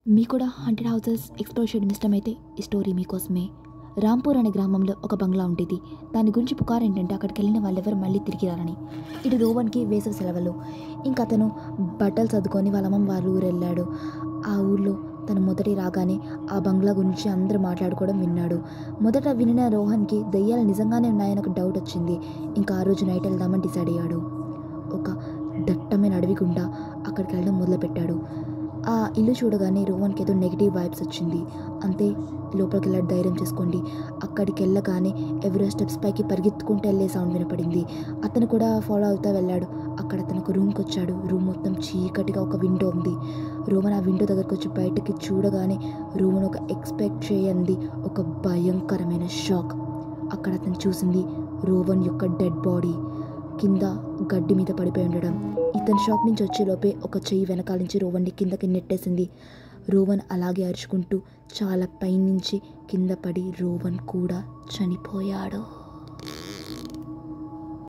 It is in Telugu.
మీకు కూడా హాంటెడ్ హౌసెస్ ఎక్స్‌ప్లోర్ చేయడం ఇష్టమైతే ఈ స్టోరీ మీకోసమే. రాంపూర్ అనే గ్రామంలో ఒక బంగ్లా ఉండేది. దాని గురించి పుకారేంటంటే అక్కడికెళ్ళిన వాళ్ళెవరు మళ్ళీ తిరిగి రారని. ఇటు రోవన్‌కి వేసవి సెలవులు. ఇంకతను బట్టలు సర్దుకొని వాళ్ళ అమ్మమ్మ వాళ్ళ ఊరెళ్ళాడు. ఆ ఊర్లో తను రాగానే ఆ బంగ్లా గురించి అందరూ మాట్లాడుకోవడం విన్నాడు. మొదట వినిన రోహన్‌కి దెయ్యాలు నిజంగానే ఉన్నాయని ఒక డౌటొచ్చింది. ఇంకా ఆ రోజు నైట్ ఎళ్దామని డిసైడ్ అయ్యాడు. ఒక దట్టమైన అడవి గుండా అక్కడికెళ్ళడం మొదలుపెట్టాడు. ఆ ఇల్లు చూడగానే రోహన్‌కి ఏదో నెగెటివ్ వైబ్స్ వచ్చింది. అంతే లోపలికెళ్ళాడు ధైర్యం చేసుకోండి. అక్కడికెళ్ళగానే ఎవరో స్టెప్స్ పైకి పరిగెత్తుకుంటూ ఎళ్ళే సౌండ్ వినపడింది. అతను కూడా ఫాలో అవుతా వెళ్ళాడు. అక్కడ అతను ఒక రూమ్‌కొచ్చాడు. రూమ్ మొత్తం చీకటిగా ఒక విండో ఉంది. రోహన్ ఆ విండో దగ్గరకొచ్చి బయటకి చూడగానే రోహన్ ఒక ఎక్స్‌పెక్ట్ చేయనిది ఒక భయంకరమైన షాక్. అక్కడ అతను చూసింది రోహన్ యొక్క డెడ్ బాడీ. కింద గడ్డి మీద పడిపోయి ఉండడం. ఇతను షాక్ నుంచి వచ్చేలోపే ఒక చెయ్యి వెనకాల నుంచి రోవన్‌ని కిందకి నెట్టేసింది. రోవన్ అలాగే అరుచుకుంటూ చాలా పైనుంచి కింద పడి రోవన్ కూడా చనిపోయాడు.